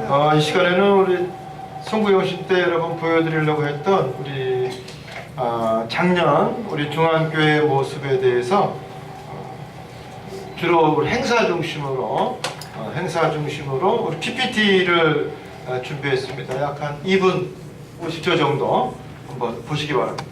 이 시간에는 우리 송구영신 때 여러분 보여드리려고 했던 우리 작년 우리 중앙교회 모습에 대해서 주로 우리 행사 중심으로 우리 PPT를 준비했습니다. 약 한 2분 50초 정도 한번 보시기 바랍니다.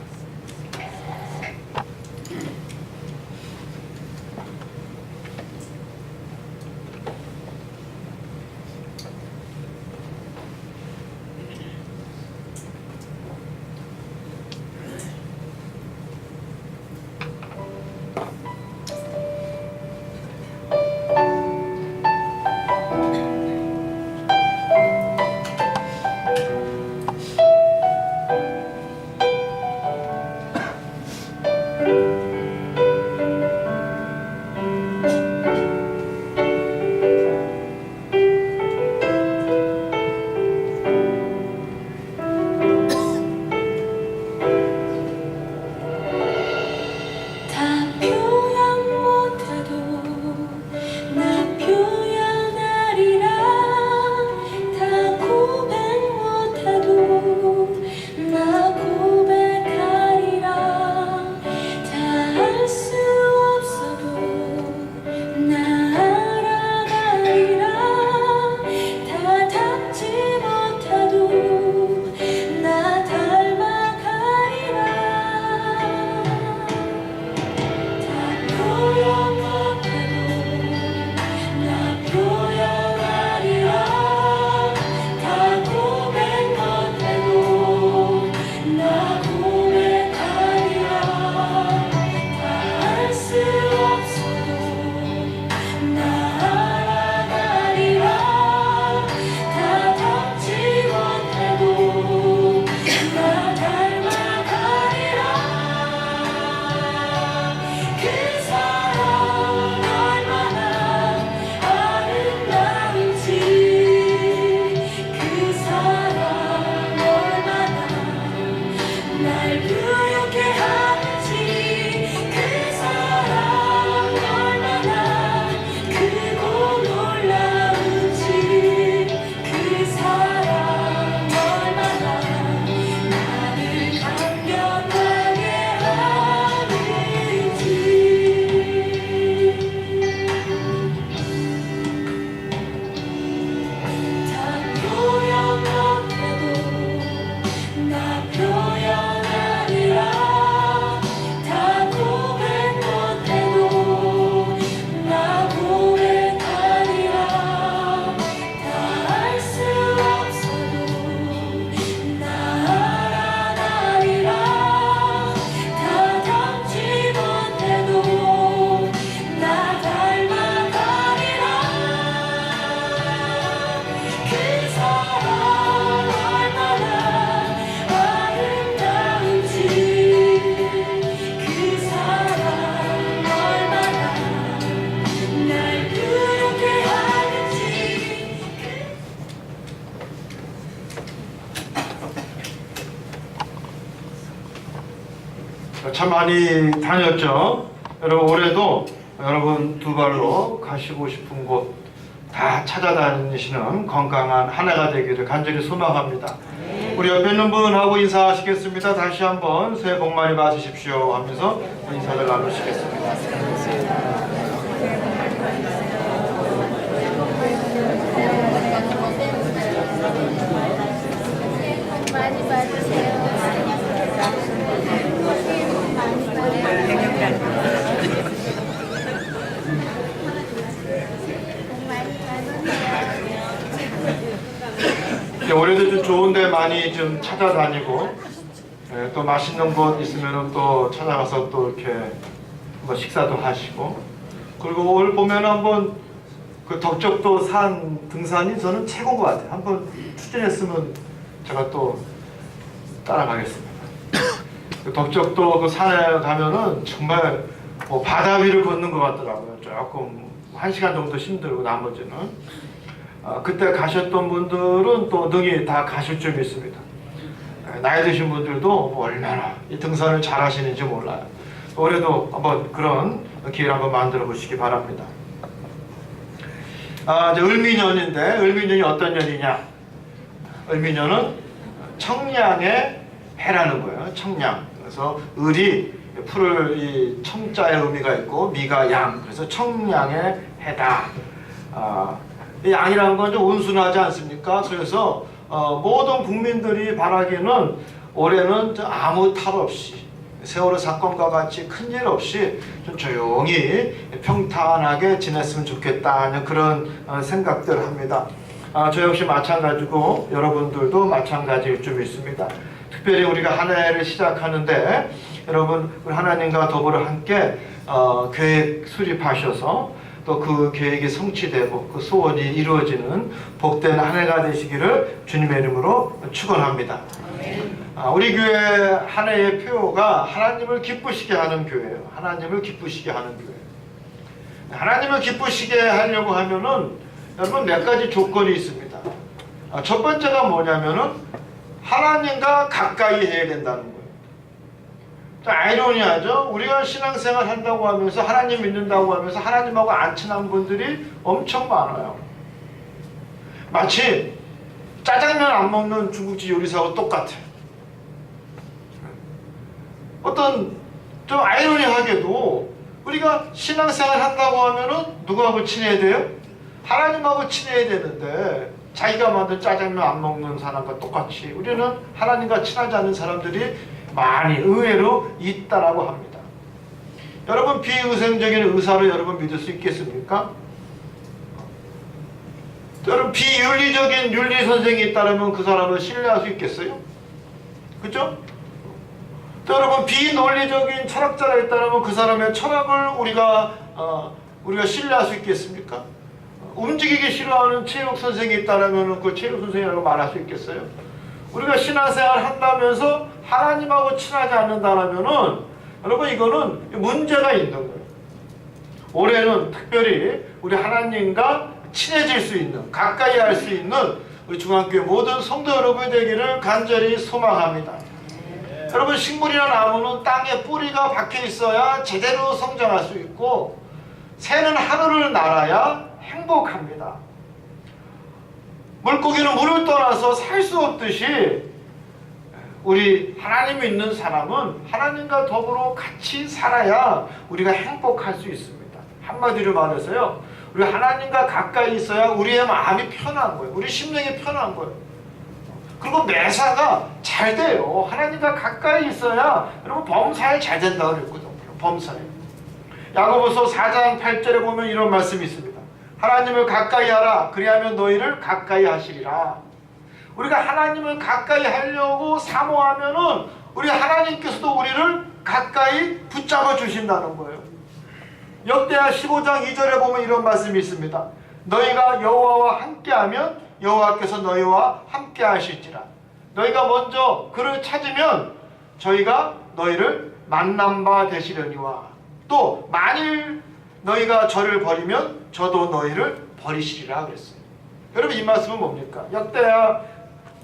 참 많이 다녔죠. 여러분 올해도 여러분 두 발로 가시고 싶은 곳 다 찾아다니시는 건강한 한 해가 되기를 간절히 소망합니다. 우리 옆에 있는 분하고 인사하시겠습니다. 다시 한번 새해 복 많이 받으십시오 하면서 인사를 나누시겠습니다. 많이 받으세요. 올해도 좀 좋은 데 많이 좀 찾아다니고 또 맛있는 곳 있으면 또 찾아가서 또 이렇게 뭐 식사도 하시고, 그리고 올 보면 한번 그 덕적도 산 등산이 저는 최고인 것 같아요. 한번 추진했으면 제가 또 따라가겠습니다. 그 덕적도 그 산에 가면은 정말 뭐 바다 위를 걷는 것 같더라고요. 조금 1시간 정도 힘들고 나머지는 그때 가셨던 분들은 또 능히 다 가실 줄 믿습니다. 나이 드신 분들도 뭐 얼마나 이 등산을 잘 하시는지 몰라요. 올해도 한번 그런 기회를 한번 만들어 보시기 바랍니다. 이제 을미년인데 을미년이 어떤 년이냐? 을미년은 청량의 해라는 거예요. 청량. 그래서 을이 풀을 이 청자의 의미가 있고 미가 양. 그래서 청량의 해다. 이 양이라는 건 좀 온순하지 않습니까? 그래서 모든 국민들이 바라기는 올해는 아무 탈 없이 세월호 사건과 같이 큰일 없이 좀 조용히 평탄하게 지냈으면 좋겠다는 그런 생각들을 합니다. 저 역시 마찬가지고 여러분들도 마찬가지일 줄 믿습니다. 특별히 우리가 한 해를 시작하는데 여러분 우리 하나님과 더불어 함께 계획 수립하셔서 또 그 계획이 성취되고 그 소원이 이루어지는 복된 한 해가 되시기를 주님의 이름으로 축원합니다. 우리 교회 한 해의 표가 하나님을 기쁘시게 하는 교회예요. 하나님을 기쁘시게 하는 교회. 하나님을 기쁘시게 하려고 하면은 여러분 몇 가지 조건이 있습니다. 첫 번째가 뭐냐면은 하나님과 가까이 해야 된다는 거예요. 아이러니하죠. 우리가 신앙생활 한다고 하면서 하나님 믿는다고 하면서 하나님하고 안 친한 분들이 엄청 많아요. 마치 짜장면 안 먹는 중국집 요리사하고 똑같아요. 어떤 좀 아이러니하게도 우리가 신앙생활 한다고 하면은 누구하고 친해야 돼요? 하나님하고 친해야 되는데 자기가 만든 짜장면 안 먹는 사람과 똑같이 우리는 하나님과 친하지 않는 사람들이 많이 의외로 있다라고 합니다. 여러분 비의생적인 의사를 여러분 믿을 수 있겠습니까? 여러분 비윤리적인 윤리 선생이 있다면 그 사람을 신뢰할 수 있겠어요? 그죠? 여러분 비논리적인 철학자가 있다면 그 사람의 철학을 우리가 신뢰할 수 있겠습니까? 움직이기 싫어하는 체육 선생이 있다면 그 체육 선생이라고 말할 수 있겠어요? 우리가 신앙생활 한다면서 하나님하고 친하지 않는다면은 여러분 이거는 문제가 있는 거예요. 올해는 특별히 우리 하나님과 친해질 수 있는 가까이 할 수 있는 우리 중앙교회 모든 성도 여러분이 되기를 간절히 소망합니다. 여러분 식물이나 나무는 땅에 뿌리가 박혀 있어야 제대로 성장할 수 있고 새는 하늘을 날아야 행복합니다. 물고기는 물을 떠나서 살 수 없듯이 우리 하나님 믿는 사람은 하나님과 더불어 같이 살아야 우리가 행복할 수 있습니다. 한마디로 말해서요. 우리 하나님과 가까이 있어야 우리의 마음이 편한 거예요. 우리 심령이 편한 거예요. 그리고 매사가 잘 돼요. 하나님과 가까이 있어야 여러분 범사에 잘 된다고 그랬거든요. 범사에. 야고보서 4장 8절에 보면 이런 말씀이 있습니다. 하나님을 가까이 하라. 그리하면 너희를 가까이 하시리라. 우리가 하나님을 가까이 하려고 사모하면은 우리 하나님께서도 우리를 가까이 붙잡아 주신다는 거예요. 역대하 15장 2절에 보면 이런 말씀이 있습니다. 너희가 여호와와 함께하면 여호와께서 너희와 함께 하실지라. 너희가 먼저 그를 찾으면 저희가 너희를 만난 바 되시려니와 또 만일 너희가 저를 버리면 저도 너희를 버리시리라 그랬어요. 여러분 이 말씀은 뭡니까? 역대하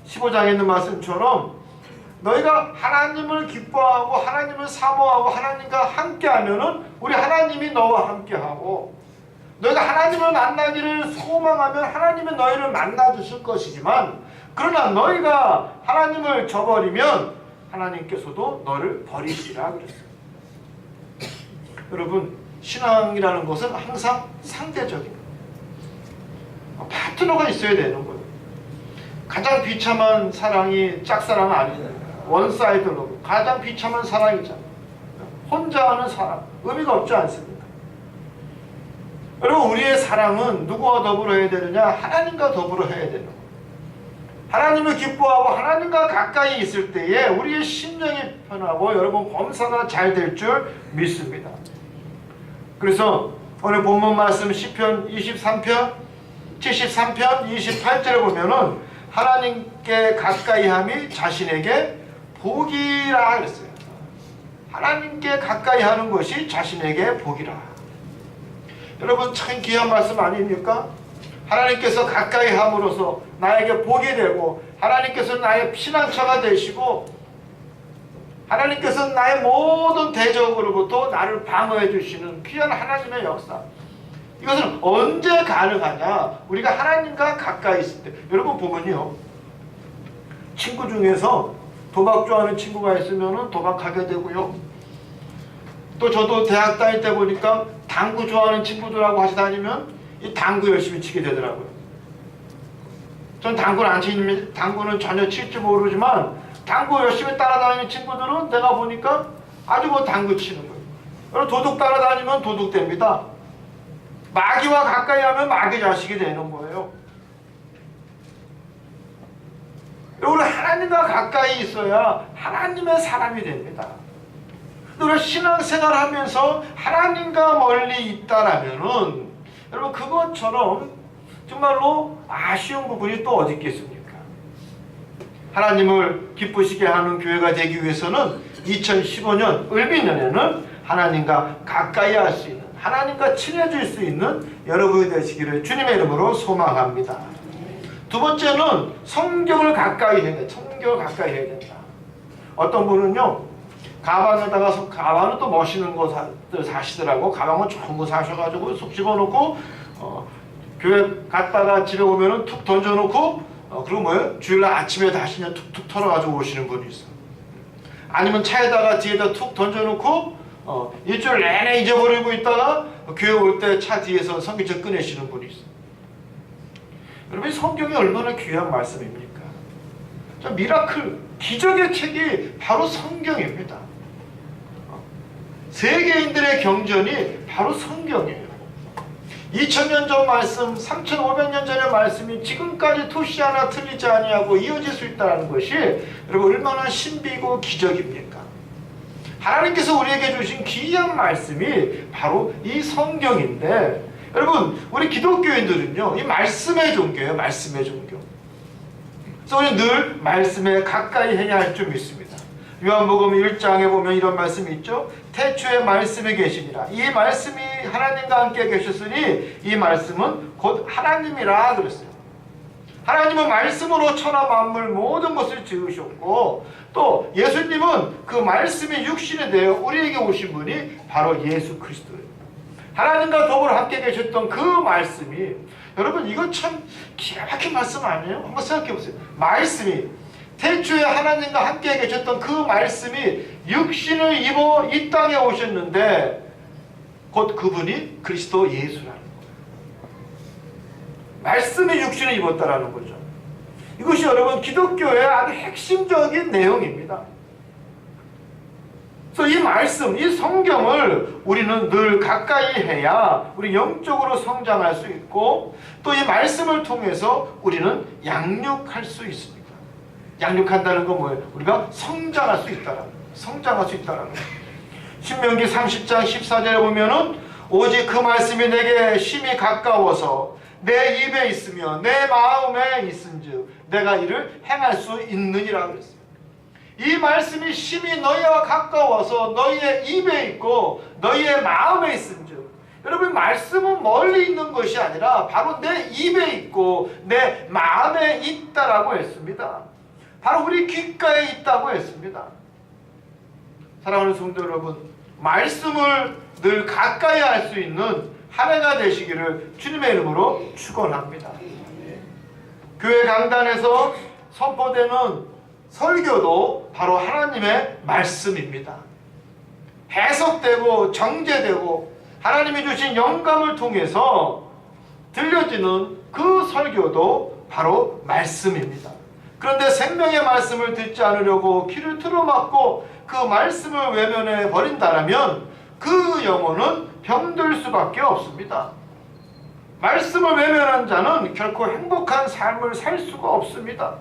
15장에 있는 말씀처럼 너희가 하나님을 기뻐하고 하나님을 사모하고 하나님과 함께하면은 우리 하나님이 너와 함께하고 너희가 하나님을 만나기를 소망하면 하나님은 너희를 만나 주실 것이지만 그러나 너희가 하나님을 저버리면 하나님께서도 너를 버리시리라 그랬어요. 여러분 신앙이라는 것은 항상 상대적인 파트너가 있어야 되는 거예요. 가장 비참한 사랑이 짝사랑 아니에요. 원사이드로 가장 비참한 사랑이잖아요. 혼자 하는 사랑 의미가 없지 않습니까? 여러분 우리의 사랑은 누구와 더불어 해야 되느냐? 하나님과 더불어 해야 되는 거예요. 하나님을 기뻐하고 하나님과 가까이 있을 때에 우리의 심령이 편하고 여러분 범사가 잘 될 줄 믿습니다. 그래서 오늘 본문 말씀 시편 23편 73편 28절에 보면은 하나님께 가까이함이 자신에게 복이라 그랬어요. 하나님께 가까이 하는 것이 자신에게 복이라. 여러분 참 귀한 말씀 아닙니까? 하나님께서 가까이 함으로써 나에게 복이 되고 하나님께서 나의 피난처가 되시고 하나님께서 나의 모든 대적으로부터 나를 방어해 주시는 귀한 하나님의 역사. 이것은 언제 가능하냐? 우리가 하나님과 가까이 있을 때. 여러분 보면요, 친구 중에서 도박 좋아하는 친구가 있으면 도박하게 되고요, 또 저도 대학 다닐 때 보니까 당구 좋아하는 친구들하고 같이 다니면 이 당구 열심히 치게 되더라고요. 전 당구는 안 치는, 당구는 전혀 칠 줄 모르지만 당구 열심히 따라다니는 친구들은 내가 보니까 아주 뭐 당구 치는 거예요. 그리고 도둑 따라다니면 도둑됩니다. 마귀와 가까이 하면 마귀 자식이 되는 거예요. 우리 하나님과 가까이 있어야 하나님의 사람이 됩니다. 우리가 신앙생활 하면서 하나님과 멀리 있다라면은 여러분 그것처럼 정말로 아쉬운 부분이 또 어디 있겠습니까? 하나님을 기쁘시게 하는 교회가 되기 위해서는 2015년 을미년에는 하나님과 가까이 할 수 있는, 하나님과 친해질 수 있는 여러분이 되시기를 주님의 이름으로 소망합니다. 두 번째는 성경을 가까이 해야 돼. 성경을 가까이 해야 된다. 어떤 분은요, 가방에다가, 가방은 또 멋있는 거 사시더라고. 가방은 좋은 거 사셔가지고 쏙 집어넣고 교회 갔다가 집에 오면은 툭 던져놓고 그리고 뭐예요? 주일날 아침에 다시 그냥 툭툭 털어가지고 오시는 분이 있어. 아니면 차에다가 뒤에다 툭 던져놓고 일주일 내내 잊어버리고 있다가 교회 올 때 차 뒤에서 성경책 꺼내시는 분이 있어. 여러분, 성경이 얼마나 귀한 말씀입니까? 미라클, 기적의 책이 바로 성경입니다. 세계인들의 경전이 바로 성경이에요. 2000년 전 말씀, 3500년 전의 말씀이 지금까지 토시 하나 틀리지 아니하고 이어질 수 있다는 것이 여러분 얼마나 신비고 기적입니까? 하나님께서 우리에게 주신 귀한 말씀이 바로 이 성경인데, 여러분 우리 기독교인들은요, 이 말씀의 종교예요. 말씀의 종교. 그래서 우리는 늘 말씀에 가까이 해야 할 줄 믿습니다. 요한복음 1장에 보면 이런 말씀이 있죠. 태초에 말씀이 계시니라. 이 말씀이 하나님과 함께 계셨으니 이 말씀은 곧 하나님이라 그랬어요. 하나님은 말씀으로 천하 만물 모든 것을 지으셨고, 또 예수님은 그 말씀이 육신이 되어 우리에게 오신 분이 바로 예수 그리스도예요. 하나님과 더불어 함께 계셨던 그 말씀이, 여러분 이거 참 기가 막힌 말씀 아니에요? 한번 생각해 보세요. 말씀이, 태초에 하나님과 함께 계셨던 그 말씀이 육신을 입어 이 땅에 오셨는데 곧 그분이 그리스도 예수라는 거예요. 말씀이 육신을 입었다라는 거죠. 이것이 여러분 기독교의 아주 핵심적인 내용입니다. 그래서 이 말씀, 이 성경을 우리는 늘 가까이 해야 우리 영적으로 성장할 수 있고, 또 이 말씀을 통해서 우리는 양육할 수 있습니다. 양육한다는 건 뭐예요? 우리가 성장할 수 있다라는 거예요. 성장할 수 있다라는 거예요. 신명기 30장 14절에 보면은 오직 그 말씀이 내게 심히 가까워서 내 입에 있으며 내 마음에 있은즉 내가 이를 행할 수 있느니라 그랬어요. 이 말씀이 심히 너희와 가까워서 너희의 입에 있고 너희의 마음에 있은즉, 여러분 말씀은 멀리 있는 것이 아니라 바로 내 입에 있고 내 마음에 있다라고 했습니다. 바로 우리 귓가에 있다고 했습니다. 사랑하는 성도 여러분, 말씀을 늘 가까이 할 수 있는 한 해가 되시기를 주님의 이름으로 축원합니다. 교회 강단에서 선포되는 설교도 바로 하나님의 말씀입니다. 해석되고 정제되고 하나님이 주신 영감을 통해서 들려지는 그 설교도 바로 말씀입니다. 그런데 생명의 말씀을 듣지 않으려고 귀를 틀어막고 그 말씀을 외면해 버린다면 그 영혼은 병들 수밖에 없습니다. 말씀을 외면한 자는 결코 행복한 삶을 살 수가 없습니다.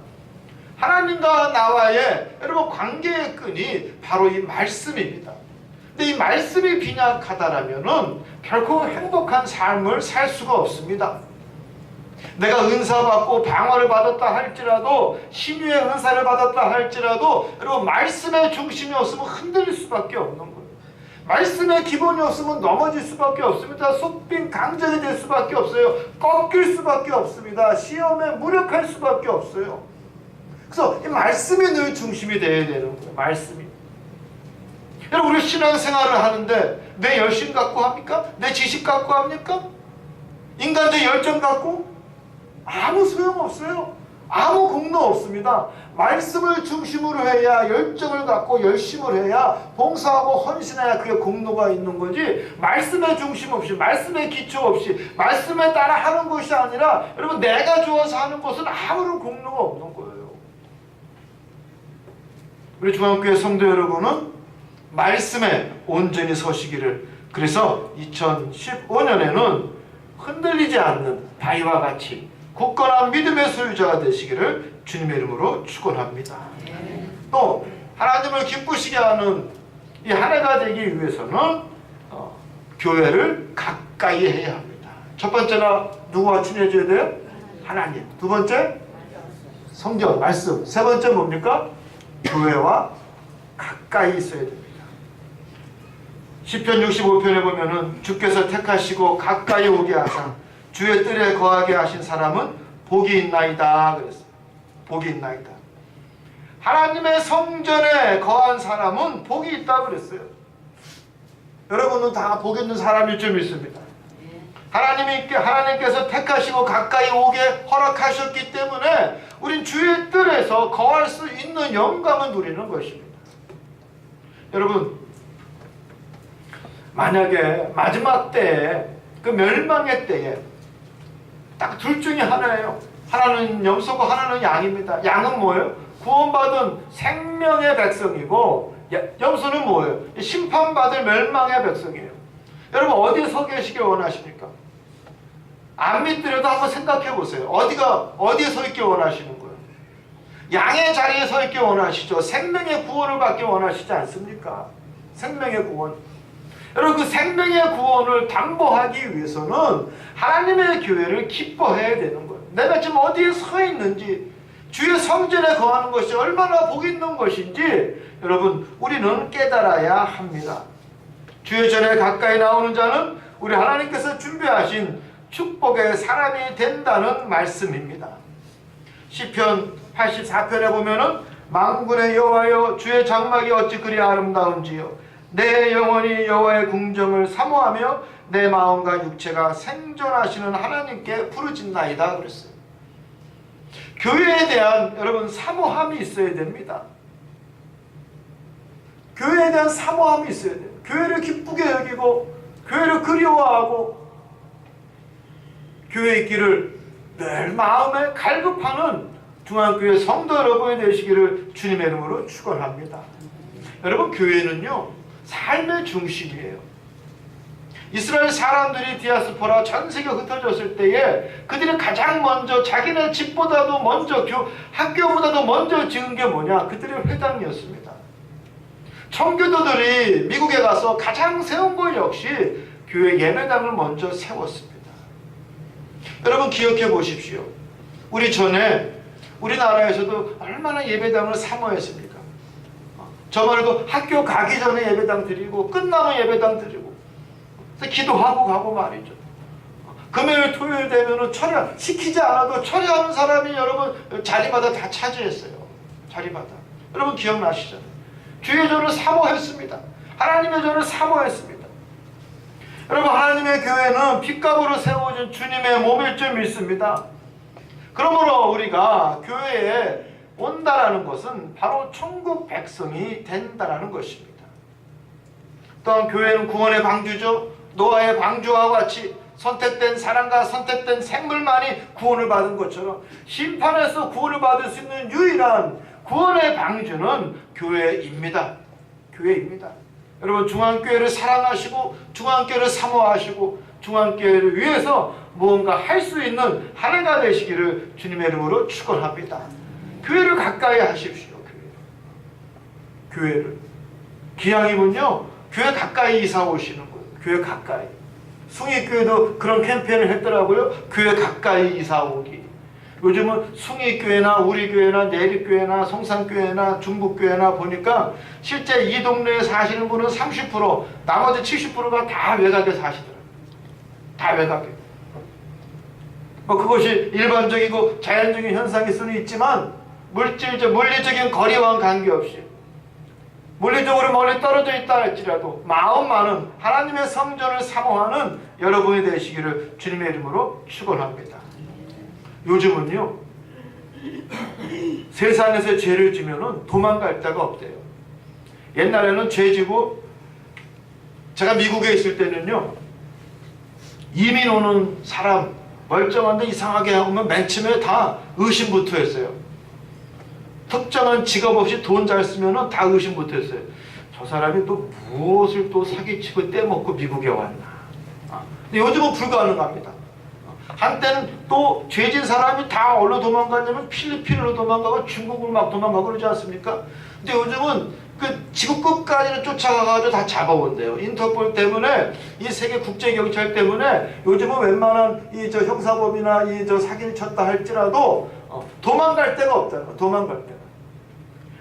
하나님과 나와의 여러분 관계의 끈이 바로 이 말씀입니다. 근데 이 말씀이 빈약하다라면은 결코 행복한 삶을 살 수가 없습니다. 내가 은사 받고 방어를 받았다 할지라도, 신유의 은사를 받았다 할지라도 여러분 말씀의 중심이 없으면 흔들릴 수밖에 없는 거예요. 말씀의 기본이 없으면 넘어질 수밖에 없습니다. 속빈 강적이 될 수밖에 없어요. 꺾일 수밖에 없습니다. 시험에 무력할 수밖에 없어요. 그래서 이 말씀이 늘 중심이 되어야 되는 거예요. 말씀이. 여러분 우리 신앙생활을 하는데 내 열심 갖고 합니까? 내 지식 갖고 합니까? 인간적 열정 갖고 아무 소용없어요. 아무 공로 없습니다. 말씀을 중심으로 해야, 열정을 갖고 열심을 해야, 봉사하고 헌신해야 그게 공로가 있는 거지, 말씀에 중심 없이, 말씀에 기초 없이, 말씀에 따라 하는 것이 아니라 여러분 내가 좋아서 하는 것은 아무런 공로가 없는 거예요. 우리 중앙교회 성도 여러분은 말씀에 온전히 서시기를, 그래서 2015년에는 흔들리지 않는 바위와 같이 굳건한 믿음의 소유자가 되시기를 주님의 이름으로 축원합니다. 또 하나님을 기쁘시게 하는 이 한 해가 되기 위해서는 교회를 가까이 해야 합니다. 첫 번째는 누구와 친해져야 돼요? 하나님. 두 번째 성경, 말씀. 세 번째 뭡니까? 교회와 가까이 있어야 됩니다. 시편 65편에 보면은 주께서 택하시고 가까이 오게 하사 주의 뜰에 거하게 하신 사람은 복이 있나이다 그랬어요. 복이 있나이다. 하나님의 성전에 거한 사람은 복이 있다 그랬어요. 여러분은 다 복 있는 사람일 줄 믿습니다. 하나님께서 택하시고 가까이 오게 허락하셨기 때문에 우린 주의 뜰에서 거할 수 있는 영광을 누리는 것입니다. 여러분, 만약에 마지막 때에, 그 멸망의 때에 딱 둘 중에 하나예요. 하나는 염소고 하나는 양입니다. 양은 뭐예요? 구원받은 생명의 백성이고, 염소는 뭐예요? 심판받을 멸망의 백성이에요. 여러분 어디에 서 계시길 원하십니까? 안 믿더라도 한번 생각해 보세요. 어디에 서 있길 원하시는 거예요? 양의 자리에 서 있길 원하시죠. 생명의 구원을 받길 원하시지 않습니까? 생명의 구원. 여러분 그 생명의 구원을 담보하기 위해서는 하나님의 교회를 기뻐해야 되는 거예요. 내가 지금 어디에 서 있는지, 주의 성전에 거하는 것이 얼마나 복 있는 것인지 여러분 우리는 깨달아야 합니다. 주의 전에 가까이 나오는 자는 우리 하나님께서 준비하신 축복의 사람이 된다는 말씀입니다. 시편 84편에 보면은 만군의 여호와여 주의 장막이 어찌 그리 아름다운지요 내 영혼이 여호와의 궁정을 사모하며 내 마음과 육체가 생존하시는 하나님께 부르짖나이다 그랬어요. 교회에 대한 여러분 사모함이 있어야 됩니다. 교회에 대한 사모함이 있어야 돼요. 교회를 기쁘게 여기고 교회를 그리워하고 교회의 길을 늘 마음에 갈급하는 중앙교회 성도 여러분이 되시기를 주님의 이름으로 축원합니다. 여러분 교회는요 삶의 중심이에요. 이스라엘 사람들이 디아스포라 전 세계 흩어졌을 때에 그들이 가장 먼저 자기네 집보다도 먼저 학교보다도 먼저 지은 게 뭐냐? 그들의 회당이었습니다. 청교도들이 미국에 가서 가장 세운 것 역시 교회 예배당을 먼저 세웠습니다. 여러분 기억해 보십시오. 우리 전에 우리나라에서도 얼마나 예배당을 사모했습니까? 저번에도 학교 가기 전에 예배당 드리고 끝나면 예배당 드리고 기도하고 가고 말이죠. 금요일 토요일 되면은 시키지 않아도 처리하는 사람이 여러분 자리마다 다 차지했어요. 자리마다. 여러분 기억나시잖아요. 주의 전을 사모했습니다. 하나님의 전을 사모했습니다. 여러분 하나님의 교회는 핏값으로 세워진 주님의 몸일 줄 믿습니다. 그러므로 우리가 교회에 온다라는 것은 바로 천국 백성이 된다라는 것입니다. 또한 교회는 구원의 방주죠. 노아의 방주와 같이 선택된 사람과 선택된 생물만이 구원을 받은 것처럼 심판에서 구원을 받을 수 있는 유일한 구원의 방주는 교회입니다. 교회입니다. 여러분 중앙교회를 사랑하시고 중앙교회를 사모하시고 중앙교회를 위해서 무언가 할 수 있는 한 해가 되시기를 주님의 이름으로 축원합니다. 교회를 가까이 하십시오. 교회를. 기왕이면요 교회 가까이 이사 오시는 거예요. 교회 가까이. 숭이교회도 그런 캠페인을 했더라고요. 교회 가까이 이사 오기. 요즘은 숭이교회나 우리교회나 내리교회나 성산교회나 중북교회나 보니까 실제 이 동네에 사시는 분은 30%, 나머지 70%가 다 외곽에 사시더라고요. 다 외곽에. 뭐 그것이 일반적이고 자연적인 현상일 수는 있지만 물리적인 거리와는 관계없이 물리적으로 멀리 떨어져 있다 할지라도 마음만은 하나님의 성전을 사모하는 여러분이 되시기를 주님의 이름으로 축원합니다. 요즘은요, 세상에서 죄를 지면은 도망갈 데가 없대요. 옛날에는 죄 지고, 제가 미국에 있을 때는요, 이민 오는 사람 멀쩡한데 이상하게 하면 맨 처음에 다 의심부터 했어요. 특정한 직업 없이 돈 잘 쓰면은 다 의심부터 했어요. 저 사람이 또 무엇을 또 사기치고 떼먹고 미국에 왔나. 근데 요즘은 불가능합니다. 한때는 또 죄진 사람이 다 어디로 도망갔냐면 필리핀으로 도망가고 중국으로 막 도망가고 그러지 않습니까? 근데 요즘은 그 지구 끝까지는 쫓아가가지고 다 잡아온대요. 인터폴 때문에, 이 세계 국제 경찰 때문에 요즘은 웬만한 이 저 형사범이나 이 저 사기를 쳤다 할지라도 도망갈 데가 없잖아요. 도망갈 데가.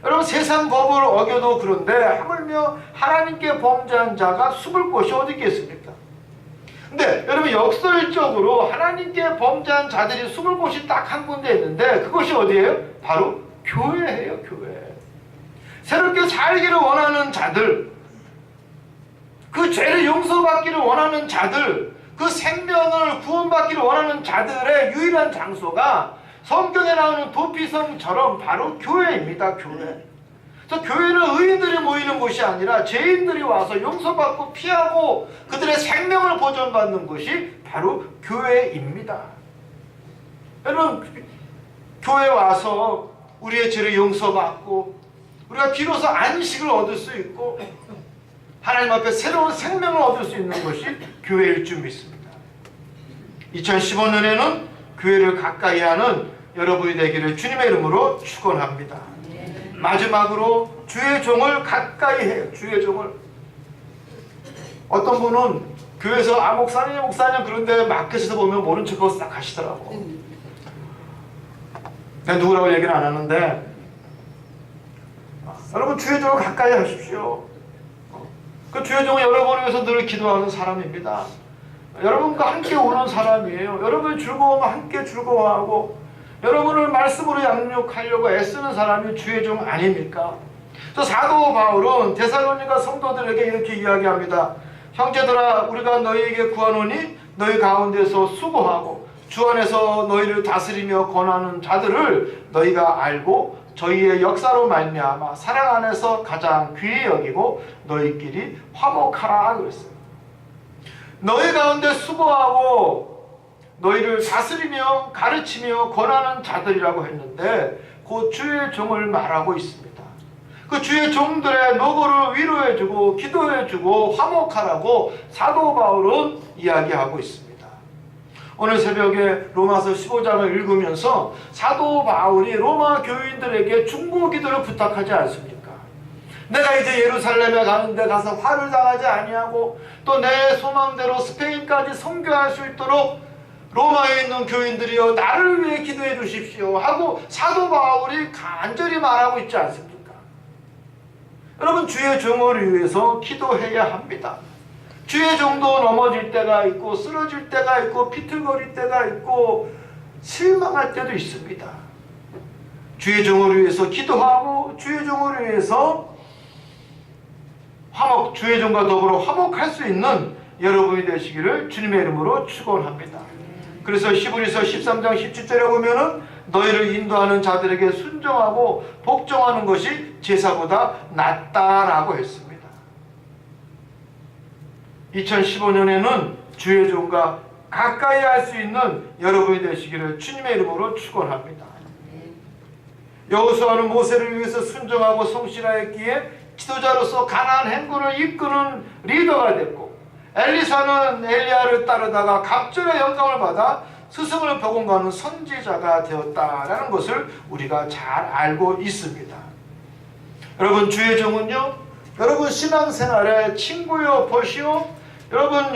여러분, 세상 법을 어겨도 그런데 하물며 하나님께 범죄한 자가 숨을 곳이 어디 있겠습니까? 근데 여러분, 역설적으로 하나님께 범죄한 자들이 숨을 곳이 딱 한 군데 있는데 그것이 어디예요? 바로 교회예요. 교회. 새롭게 살기를 원하는 자들, 그 죄를 용서받기를 원하는 자들, 그 생명을 구원받기를 원하는 자들의 유일한 장소가 성경에 나오는 도피성처럼 바로 교회입니다. 교회. 그래서 교회는 의인들이 모이는 곳이 아니라 죄인들이 와서 용서받고 피하고 그들의 생명을 보존받는 곳이 바로 교회입니다. 여러분, 교회에 와서 우리의 죄를 용서받고 우리가 비로소 안식을 얻을 수 있고 하나님 앞에 새로운 생명을 얻을 수 있는 것이 교회일 줄 믿습니다. 2015년에는 교회를 가까이 하는 여러분이 되기를 주님의 이름으로 축원합니다. 마지막으로 주의 종을 가까이 해요. 주의 종을. 어떤 분은 교회에서 목사님 그런데 마켓에서 보면 모른 척하고 싹 가시더라고. 내가 누구라고 얘기는 안 하는데, 여러분, 주의 종을 가까이 하십시오. 그 주의 종은 여러분을 위해서 늘 기도하는 사람입니다. 여러분과 함께 오는 사람이에요. 여러분이 즐거우면 함께 즐거워하고 여러분을 말씀으로 양육하려고 애쓰는 사람이 주의 종 아닙니까? 저 사도 바울은 데살로니가 성도들에게 이렇게 이야기합니다. 형제들아, 우리가 너희에게 구하노니 너희 가운데서 수고하고 주 안에서 너희를 다스리며 권하는 자들을 너희가 알고 저희의 역사로 말미암아 사랑 안에서 가장 귀히 여기고 너희끼리 화목하라 그랬어요. 너희 가운데 수고하고 너희를 다스리며 가르치며 권하는 자들이라고 했는데 그 주의 종을 말하고 있습니다. 그 주의 종들의 노고를 위로해주고 기도해주고 화목하라고 사도 바울은 이야기하고 있습니다. 오늘 새벽에 로마서 15장을 읽으면서 사도 바울이 로마 교인들에게 중보 기도를 부탁하지 않습니까? 내가 이제 예루살렘에 가는데 가서 화를 당하지 아니하고 또 내 소망대로 스페인까지 선교할 수 있도록 로마에 있는 교인들이여 나를 위해 기도해 주십시오 하고 사도 바울이 간절히 말하고 있지 않습니까? 여러분, 주의 종을 위해서 기도해야 합니다. 주의 종도 넘어질 때가 있고 쓰러질 때가 있고 비틀거릴 때가 있고 실망할 때도 있습니다. 주의 종을 위해서 기도하고 주의 종을 위해서 주의 종과 더불어 화목할 수 있는 여러분이 되시기를 주님의 이름으로 축원합니다. 그래서 히브리서 13장 17절에 보면은 너희를 인도하는 자들에게 순종하고 복종하는 것이 제사보다 낫다라고 했습니다. 2015년에는 주의 종과 가까이 할 수 있는 여러분이 되시기를 주님의 이름으로 축원합니다. 여호수아는 모세를 위해서 순종하고 성실하였기에 지도자로서 가나안 행군을 이끄는 리더가 됐고, 엘리사는 엘리야를 따르다가 갑절의 영감을 받아 스승을 버금가는 선지자가 되었다라는 것을 우리가 잘 알고 있습니다. 여러분, 주의 종은요, 여러분 신앙생활의 친구요 벗이요, 여러분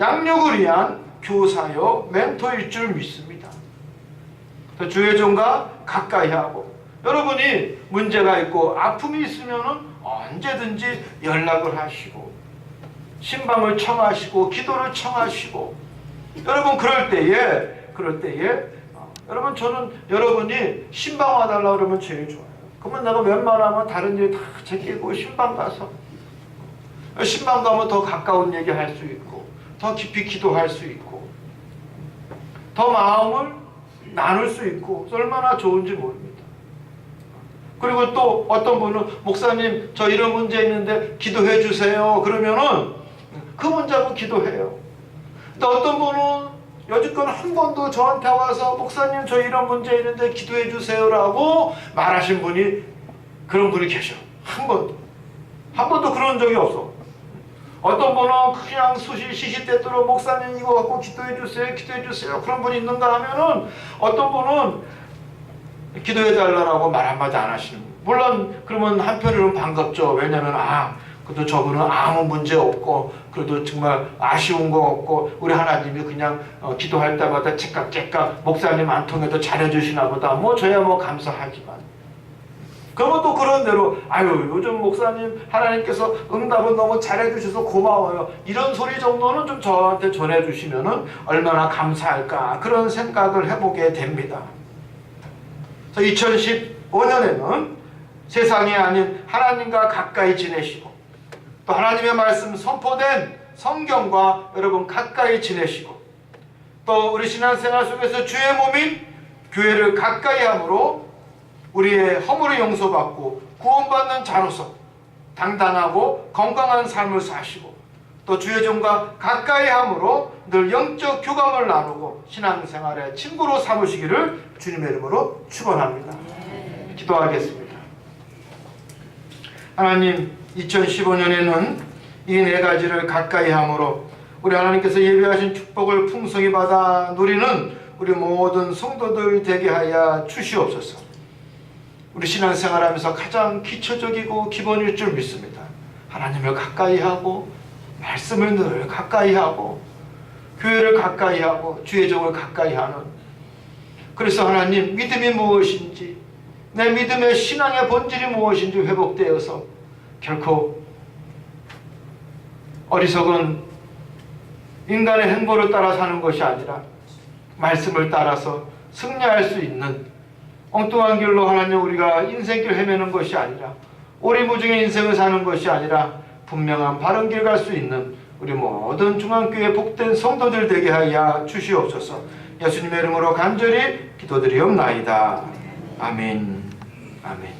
양육을 위한 교사요 멘토일 줄 믿습니다. 주의 종과 가까이 하고 여러분이 문제가 있고 아픔이 있으면 언제든지 연락을 하시고 신방을 청하시고 기도를 청하시고, 여러분 그럴 때에 여러분 저는 여러분이 신방 와달라고 그러면 제일 좋아요. 그러면 내가 웬만하면 다른 일 다 제끼고 신방 가서, 신방 가면 더 가까운 얘기 할 수 있고 더 깊이 기도할 수 있고 더 마음을 나눌 수 있고 얼마나 좋은지 모릅니다. 그리고 또 어떤 분은 목사님 저 이런 문제 있는데 기도해 주세요 그러면은 그 문제고 기도해요. 또 어떤 분은 여지껏 한 번도 저한테 와서 목사님 저 이런 문제 있는데 기도해 주세요 라고 말하신 분이, 그런 분이 계셔. 한 번도 그런 적이 없어. 어떤 분은 그냥 시시때때로 목사님 이거 갖고 기도해 주세요 그런 분이 있는가 하면은, 어떤 분은 기도해 달라고 말 한마디 안 하시는 분. 물론 그러면 한편으로는 반갑죠. 왜냐면 그래도 저분은 아무 문제 없고 그래도 정말 아쉬운 거 없고 우리 하나님이 그냥 기도할 때마다 째깍째깍 목사님 안 통해도 잘해주시나 보다 뭐 저야 뭐 감사하지만, 그러면 또 그런 대로 요즘 목사님 하나님께서 응답은 너무 잘해주셔서 고마워요 이런 소리 정도는 좀 저한테 전해주시면은 얼마나 감사할까 그런 생각을 해보게 됩니다. 그래서 2015년에는 세상이 아닌 하나님과 가까이 지내시고 또 하나님의 말씀 선포된 성경과 여러분 가까이 지내시고 또 우리 신앙생활 속에서 주의 몸인 교회를 가까이 함으로 우리의 허물을 용서받고 구원받는 자로서 당당하고 건강한 삶을 사시고 또 주의 종과 가까이 함으로 늘 영적 교감을 나누고 신앙생활의 친구로 삼으시기를 주님의 이름으로 축원합니다. 기도하겠습니다. 하나님, 2015년에는 이 네 가지를 가까이 함으로 우리 하나님께서 예비하신 축복을 풍성히 받아 누리는 우리 모든 성도들 되게 하여 주시옵소서. 우리 신앙생활하면서 가장 기초적이고 기본일 줄 믿습니다. 하나님을 가까이 하고 말씀을 늘 가까이 하고 교회를 가까이 하고 주의 종을 가까이 하는, 그래서 하나님 믿음이 무엇인지 내 믿음의 신앙의 본질이 무엇인지 회복되어서 결코 어리석은 인간의 행보를 따라 사는 것이 아니라 말씀을 따라서 승리할 수 있는 엉뚱한 길로 하나님 우리가 인생길 헤매는 것이 아니라 오리무중의 인생을 사는 것이 아니라 분명한 바른 길 갈 수 있는 우리 모든 중앙교회 복된 성도들 되게 하여 주시옵소서. 예수님의 이름으로 간절히 기도드리옵나이다. 아멘. 아멘.